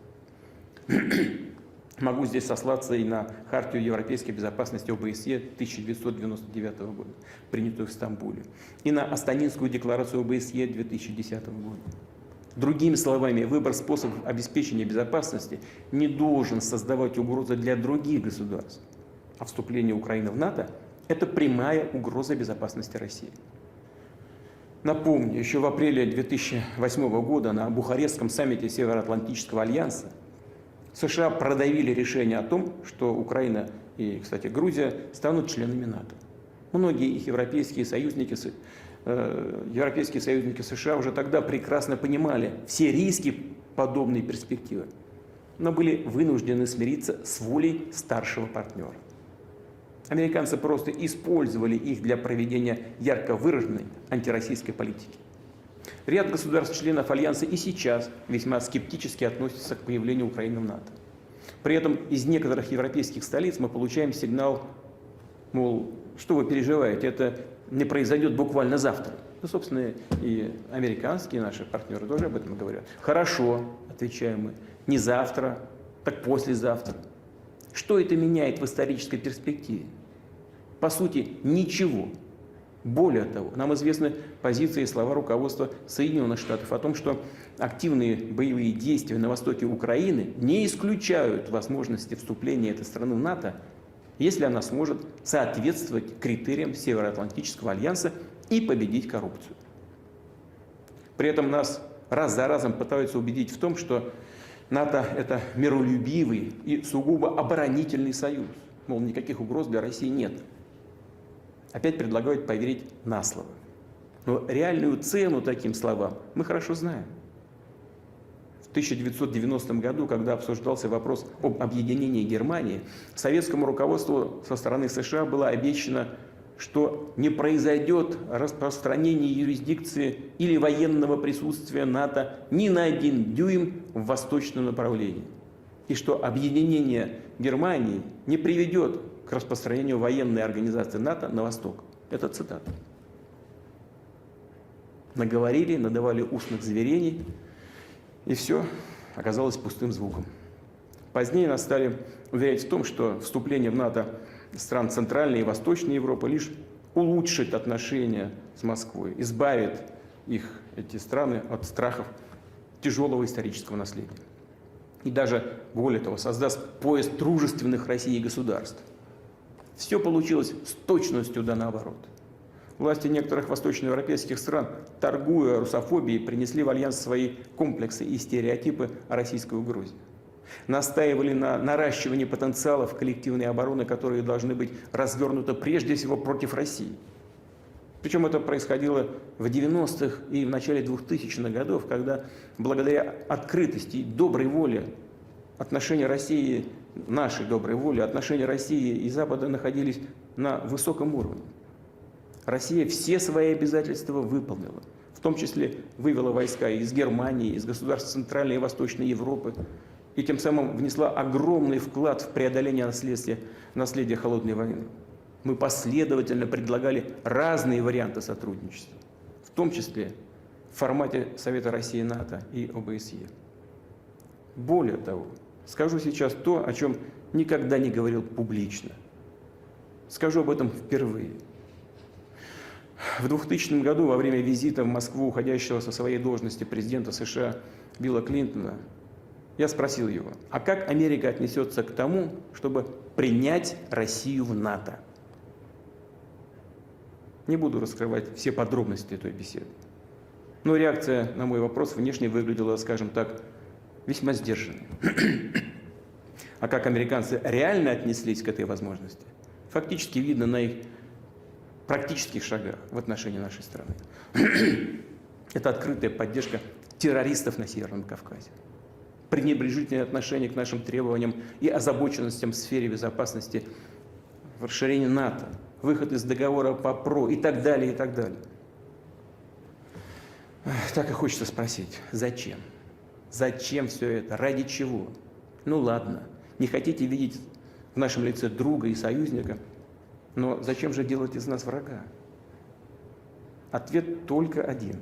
Могу здесь сослаться и на Хартию европейской безопасности ОБСЕ 1999 года, принятую в Стамбуле, и на Астанинскую декларацию ОБСЕ 2010 года. Другими словами, выбор способов обеспечения безопасности не должен создавать угрозы для других государств. А вступление Украины в НАТО – это прямая угроза безопасности России. Напомню, еще в апреле 2008 года на Бухарестском саммите Североатлантического альянса США продавили решение о том, что Украина и, кстати, Грузия станут членами НАТО. Многие их европейские союзники США уже тогда прекрасно понимали все риски подобной перспективы, но были вынуждены смириться с волей старшего партнера. Американцы просто использовали их для проведения ярко выраженной антироссийской политики. Ряд государств-членов Альянса и сейчас весьма скептически относятся к появлению Украины в НАТО. При этом из некоторых европейских столиц мы получаем сигнал, мол, что вы переживаете, это не произойдет буквально завтра. Ну, собственно, и американские наши партнеры тоже об этом говорят. Хорошо, отвечаем мы, не завтра, так послезавтра. Что это меняет в исторической перспективе? По сути, ничего. Более того, нам известны позиции и слова руководства Соединенных Штатов о том, что активные боевые действия на востоке Украины не исключают возможности вступления этой страны в НАТО, если она сможет соответствовать критериям Североатлантического альянса и победить коррупцию. При этом нас раз за разом пытаются убедить в том, что НАТО – это миролюбивый и сугубо оборонительный союз. Мол, никаких угроз для России нет. Опять предлагают поверить на слово. Но реальную цену таким словам мы хорошо знаем. В 1990 году, когда обсуждался вопрос об объединении Германии, советскому руководству со стороны США было обещано, что не произойдет распространение юрисдикции или военного присутствия НАТО ни на 1 дюйм в восточном направлении. И что объединение Германии не приведет к распространению военной организации НАТО на восток. Это цитата. Наговорили, надавали устных заверений, и все оказалось пустым звуком. Позднее нас стали уверять в том, что вступление в НАТО стран Центральной и Восточной Европы лишь улучшит отношения с Москвой, избавит их, эти страны, от страхов тяжелого исторического наследия. И даже, более того, создаст пояс дружественных России государств. Все получилось с точностью да наоборот. Власти некоторых восточноевропейских стран, торгуя русофобией, принесли в альянс свои комплексы и стереотипы о российской угрозе. Настаивали на наращивании потенциалов коллективной обороны, которые должны быть развернуты прежде всего против России. Причем это происходило в 90-х и в начале 2000-х годов, когда благодаря открытости и доброй воле отношения России, нашей доброй воли, отношения России и Запада находились на высоком уровне. Россия все свои обязательства выполнила, в том числе вывела войска из Германии, из государств Центральной и Восточной Европы, и тем самым внесла огромный вклад в преодоление наследия холодной войны. Мы последовательно предлагали разные варианты сотрудничества, в том числе в формате Совета России и НАТО и ОБСЕ. Более того, скажу сейчас то, о чем никогда не говорил публично. Скажу об этом впервые. В 2000 году, во время визита в Москву уходящего со своей должности президента США Билла Клинтона, я спросил его, а как Америка отнесется к тому, чтобы принять Россию в НАТО? Не буду раскрывать все подробности той беседы. Но реакция на мой вопрос внешне выглядела, скажем так, весьма сдержанной. А как американцы реально отнеслись к этой возможности, фактически видно на их практических шагах в отношении нашей страны. Это открытая поддержка террористов на Северном Кавказе, пренебрежительное отношение к нашим требованиям и озабоченностям в сфере безопасности, в расширении НАТО, выход из договора по ПРО и так далее, и так далее. Так и хочется спросить, зачем? Зачем все это? Ради чего? Ну ладно, не хотите видеть в нашем лице друга и союзника, но зачем же делать из нас врага? Ответ только один.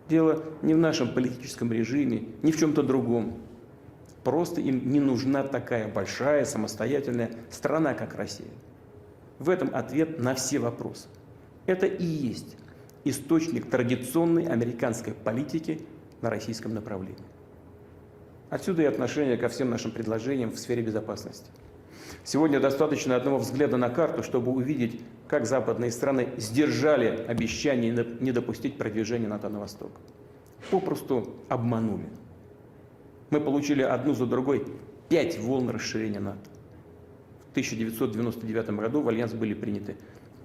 Дело не в нашем политическом режиме, ни в чем-то другом. Просто им не нужна такая большая самостоятельная страна, как Россия. В этом ответ на все вопросы. Это и есть источник традиционной американской политики на российском направлении. Отсюда и отношение ко всем нашим предложениям в сфере безопасности. Сегодня достаточно одного взгляда на карту, чтобы увидеть, как западные страны сдержали обещание не допустить продвижения НАТО на восток. Попросту обманули. Мы получили одну за другой 5 волн расширения НАТО. В 1999 году в альянс были приняты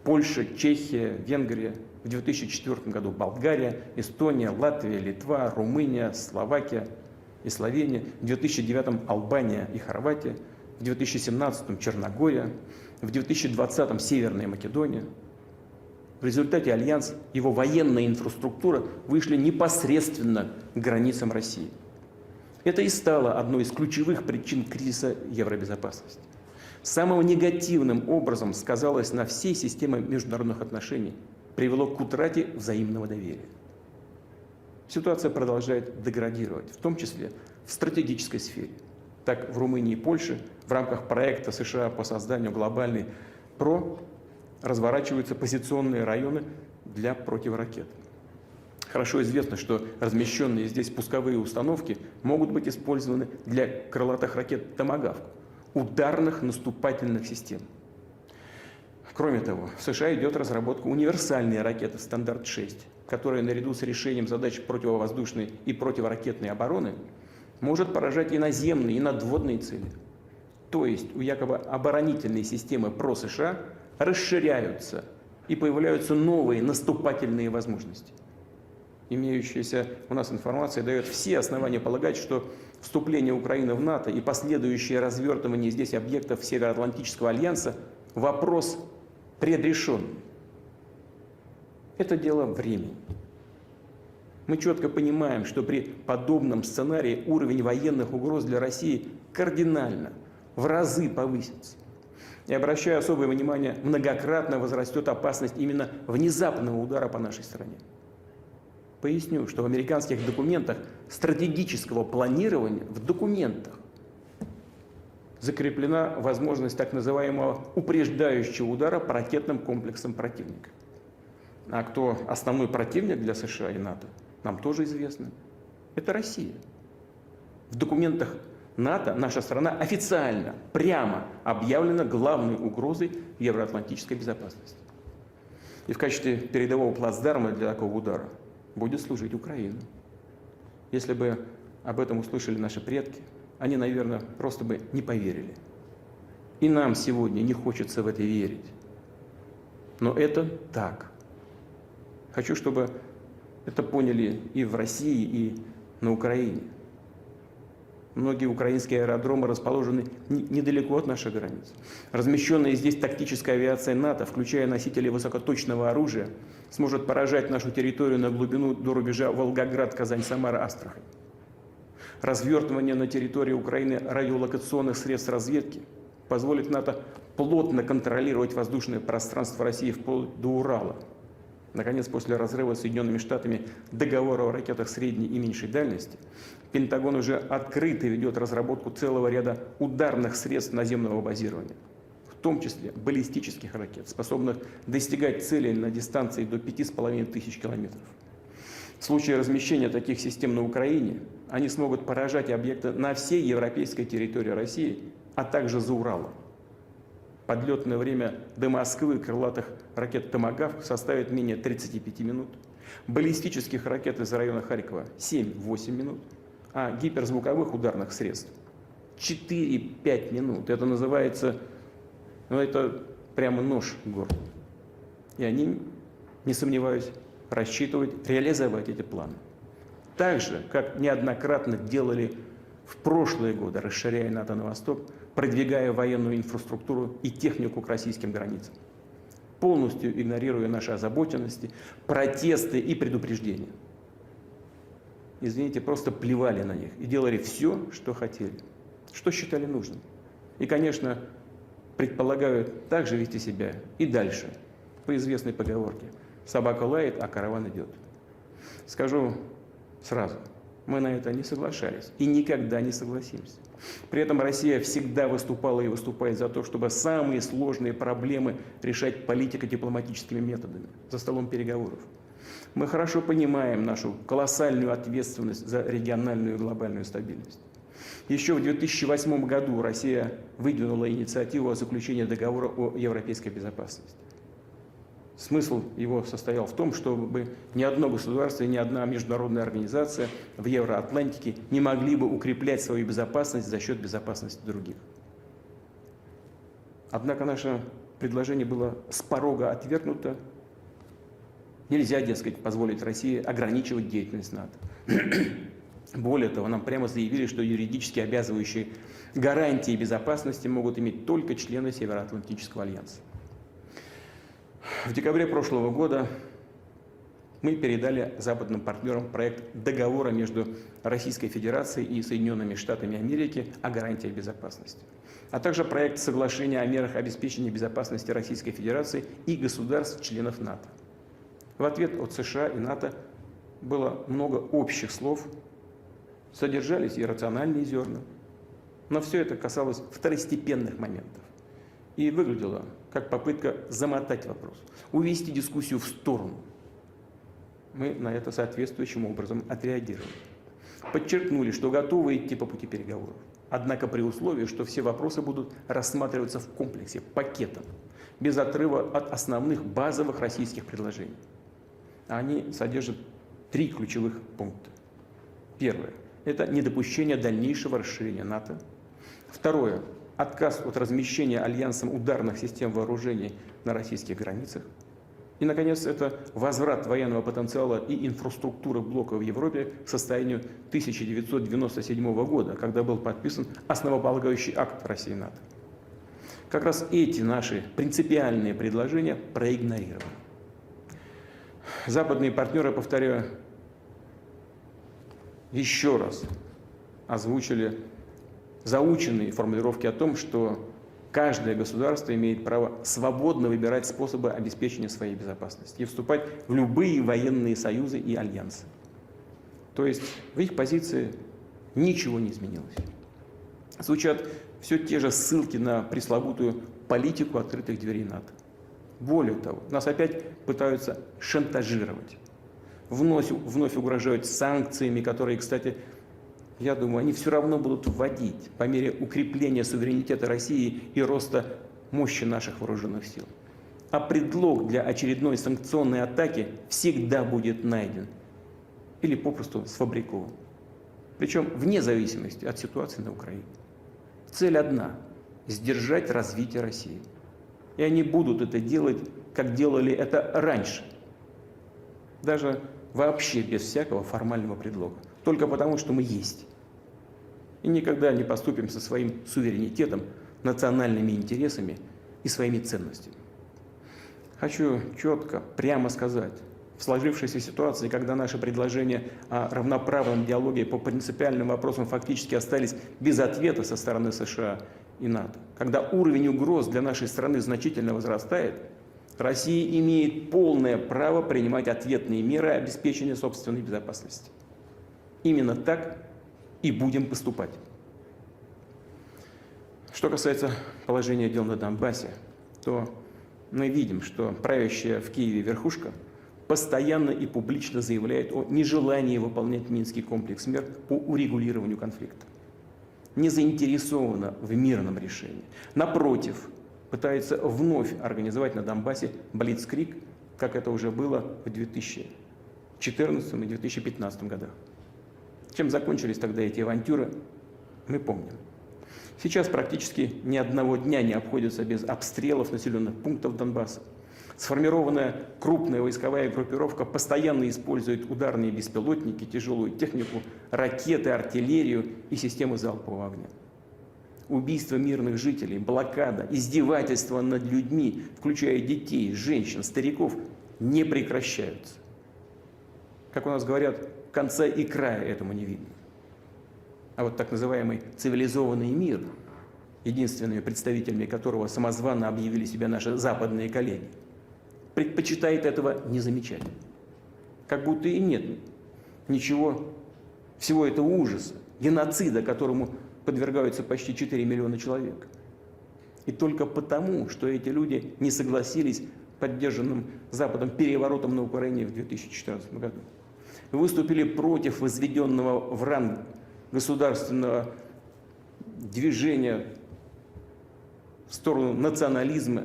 Польша, Чехия, Венгрия. В 2004 году Болгария, Эстония, Латвия, Литва, Румыния, Словакия и Словения. В 2009 Албания и Хорватия. В 2017 Черногория, в 2020 Северная Македония. В результате альянс, его военная инфраструктура вышли непосредственно к границам России. Это и стало одной из ключевых причин кризиса евробезопасности. Самым негативным образом сказалось на всей системе международных отношений, привело к утрате взаимного доверия. Ситуация продолжает деградировать, в том числе в стратегической сфере. так в Румынии и Польше в рамках проекта США по созданию глобальной ПРО разворачиваются позиционные районы для противоракет. Хорошо известно, что размещенные здесь пусковые установки могут быть использованы для крылатых ракет «Томагавк», ударных наступательных систем. Кроме того, в США идет разработка универсальной ракеты «Стандарт-6», которая наряду с решением задач противовоздушной и противоракетной обороны может поражать и наземные, и надводные цели. То есть у якобы оборонительной системы ПРО США расширяются и появляются новые наступательные возможности. Имеющаяся у нас информация дает все основания полагать, что вступление Украины в НАТО и последующее развертывание здесь объектов Североатлантического альянса – вопрос предрешенный. Это дело времени. Мы четко понимаем, что при подобном сценарии уровень военных угроз для России кардинально, в разы повысится. И обращаю особое внимание, многократно возрастет опасность именно внезапного удара по нашей стране. Поясню, что в американских документах стратегического планирования, в документах, закреплена возможность так называемого упреждающего удара по ракетным комплексам противника. А кто основной противник для США и НАТО, нам тоже известно. Это Россия. В документах НАТО наша страна официально, прямо объявлена главной угрозой евроатлантической безопасности. И в качестве передового плацдарма для такого удара будет служить Украина. Если бы об этом услышали наши предки, они, наверное, просто бы не поверили. И нам сегодня не хочется в это верить. Но это так. Хочу, чтобы это поняли и в России, и на Украине. Многие украинские аэродромы расположены недалеко от наших границ. Размещенная здесь тактическая авиация НАТО, включая носители высокоточного оружия, сможет поражать нашу территорию на глубину до рубежа Волгоград, Казань, Самара, Астрахань. Развертывание на территории Украины радиолокационных средств разведки позволит НАТО плотно контролировать воздушное пространство России вплоть до Урала. Наконец, после разрыва с Соединенными Штатами договора о ракетах средней и меньшей дальности, Пентагон уже открыто ведет разработку целого ряда ударных средств наземного базирования, в том числе баллистических ракет, способных достигать целей на дистанции до 5500 километров. В случае размещения таких систем на Украине, они смогут поражать объекты на всей европейской территории России, а также за Уралом. Подлетное время до Москвы крылатых ракет «Томагавк» составит менее 35 минут, баллистических ракет из района Харькова 7-8 минут, а гиперзвуковых ударных средств 4-5 минут. Это называется, это прямо нож в горло. И они, не сомневаюсь, рассчитывают реализовать эти планы. Так же, как неоднократно делали в прошлые годы, расширяя НАТО на восток, продвигая военную инфраструктуру и технику к российским границам, полностью игнорируя наши озабоченности, протесты и предупреждения. Извините, просто плевали на них и делали все, что хотели, что считали нужным. И, конечно, предполагают также вести себя и дальше, по известной поговорке: собака лает, а караван идет. Скажу сразу, мы на это не соглашались и никогда не согласимся. При этом Россия всегда выступала и выступает за то, чтобы самые сложные проблемы решать политико-дипломатическими методами, за столом переговоров. Мы хорошо понимаем нашу колоссальную ответственность за региональную и глобальную стабильность. Еще в 2008 году Россия выдвинула инициативу о заключении договора о европейской безопасности. Смысл его состоял в том, чтобы ни одно государство и ни одна международная организация в Евроатлантике не могли бы укреплять свою безопасность за счет безопасности других. Однако наше предложение было с порога отвергнуто. Нельзя, дескать, позволить России ограничивать деятельность НАТО. Более того, нам прямо заявили, что юридически обязывающие гарантии безопасности могут иметь только члены Североатлантического альянса. В декабре прошлого года мы передали западным партнерам проект договора между Российской Федерацией и Соединенными Штатами Америки о гарантиях безопасности, а также проект соглашения о мерах обеспечения безопасности Российской Федерации и государств-членов НАТО. В ответ от США и НАТО было много общих слов, содержались и рациональные зерна. Но все это касалось второстепенных моментов. И выглядело как попытка замотать вопрос, увести дискуссию в сторону. Мы на это соответствующим образом отреагировали. Подчеркнули, что готовы идти по пути переговоров. Однако при условии, что все вопросы будут рассматриваться в комплексе, пакетом, без отрыва от основных базовых российских предложений. Они содержат 3 ключевых пункта. Первое – это недопущение дальнейшего расширения НАТО. Второе – отказ от размещения альянсом ударных систем вооружений на российских границах. И, наконец, это возврат военного потенциала и инфраструктуры блока в Европе к состоянию 1997 года, когда был подписан основополагающий акт России и НАТО. Как раз эти наши принципиальные предложения проигнорированы. Западные партнеры, повторяю, еще раз озвучили заученные формулировки о том, что каждое государство имеет право свободно выбирать способы обеспечения своей безопасности и вступать в любые военные союзы и альянсы. То есть в их позиции ничего не изменилось. Звучат все те же ссылки на пресловутую политику открытых дверей НАТО. Более того, нас опять пытаются шантажировать. Вновь угрожают санкциями, которые, кстати, я думаю, они все равно будут вводить по мере укрепления суверенитета России и роста мощи наших вооруженных сил. А предлог для очередной санкционной атаки всегда будет найден или попросту сфабрикован. Причем вне зависимости от ситуации на Украине. Цель одна – сдержать развитие России. И они будут это делать, как делали это раньше. Даже вообще без всякого формального предлога. Только потому, что мы есть. И никогда не поступим со своим суверенитетом, национальными интересами и своими ценностями. Хочу четко, прямо сказать, в сложившейся ситуации, когда наши предложения о равноправном диалоге по принципиальным вопросам фактически остались без ответа со стороны США и НАТО, когда уровень угроз для нашей страны значительно возрастает, Россия имеет полное право принимать ответные меры обеспечения собственной безопасности. Именно так и будем поступать. Что касается положения дел на Донбассе, то мы видим, что правящая в Киеве верхушка постоянно и публично заявляет о нежелании выполнять Минский комплекс мер по урегулированию конфликта. Не заинтересована в мирном решении. Напротив, пытается вновь организовать на Донбассе блицкриг, как это уже было в 2014 и 2015 годах. Чем закончились тогда эти авантюры, мы помним. Сейчас практически ни одного дня не обходится без обстрелов населенных пунктов Донбасса. Сформированная крупная войсковая группировка постоянно использует ударные беспилотники, тяжелую технику, ракеты, артиллерию и системы залпового огня. Убийства мирных жителей, блокада, издевательства над людьми, включая детей, женщин, стариков, не прекращаются. Как у нас говорят, конца и края этому не видно. А вот так называемый цивилизованный мир, единственными представителями которого самозванно объявили себя наши западные коллеги, предпочитает этого не замечать. Как будто и нет ничего, всего этого ужаса, геноцида, которому подвергаются почти 4 миллиона человек. И только потому, что эти люди не согласились поддержанным Западом переворотом на Украине в 2014 году. Выступили против возведенного в ранг государственного движения в сторону национализма,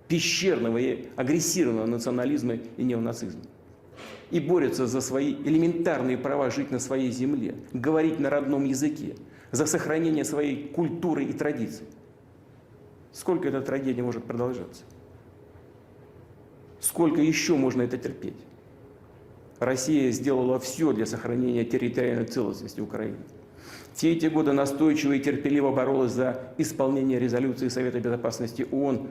пещерного и агрессивного национализма и неонацизма. И борются за свои элементарные права жить на своей земле, говорить на родном языке, за сохранение своей культуры и традиций. Сколько эта трагедия может продолжаться? Сколько еще можно это терпеть? Россия сделала все для сохранения территориальной целостности Украины. Все эти годы настойчиво и терпеливо боролась за исполнение резолюции Совета Безопасности ООН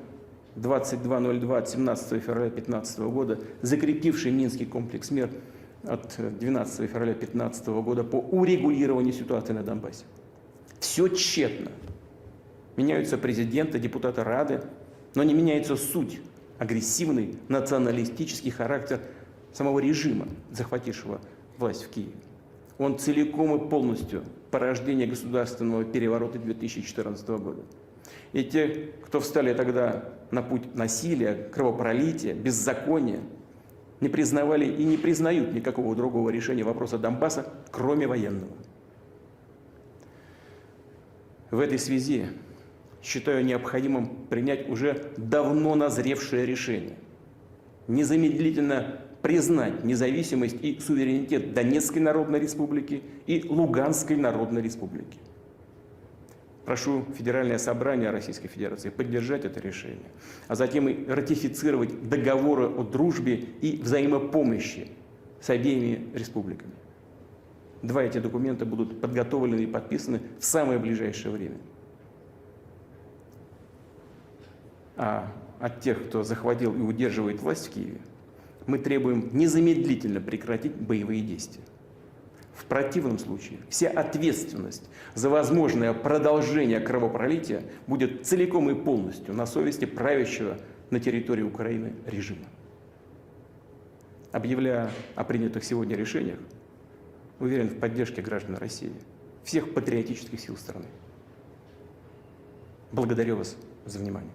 2202 от 17 февраля 2015 года, закрепивший Минский комплекс мер от 12 февраля 2015 года по урегулированию ситуации на Донбассе. Все тщетно. Меняются президенты, депутаты Рады, но не меняется суть, агрессивный националистический характер самого режима, захватившего власть в Киеве. Он целиком и полностью порождение государственного переворота 2014 года. И те, кто встали тогда на путь насилия, кровопролития, беззакония, не признавали и не признают никакого другого решения вопроса Донбасса, кроме военного. В этой связи считаю необходимым принять уже давно назревшее решение. Незамедлительно признать независимость и суверенитет Донецкой Народной Республики и Луганской Народной Республики. Прошу Федеральное собрание Российской Федерации поддержать это решение, а затем и ратифицировать договоры о дружбе и взаимопомощи с обеими республиками. Два эти документа будут подготовлены и подписаны в самое ближайшее время. А от тех, кто захватил и удерживает власть в Киеве, мы требуем незамедлительно прекратить боевые действия. В противном случае вся ответственность за возможное продолжение кровопролития будет целиком и полностью на совести правящего на территории Украины режима. Объявляя о принятых сегодня решениях, уверен в поддержке граждан России, всех патриотических сил страны. Благодарю вас за внимание.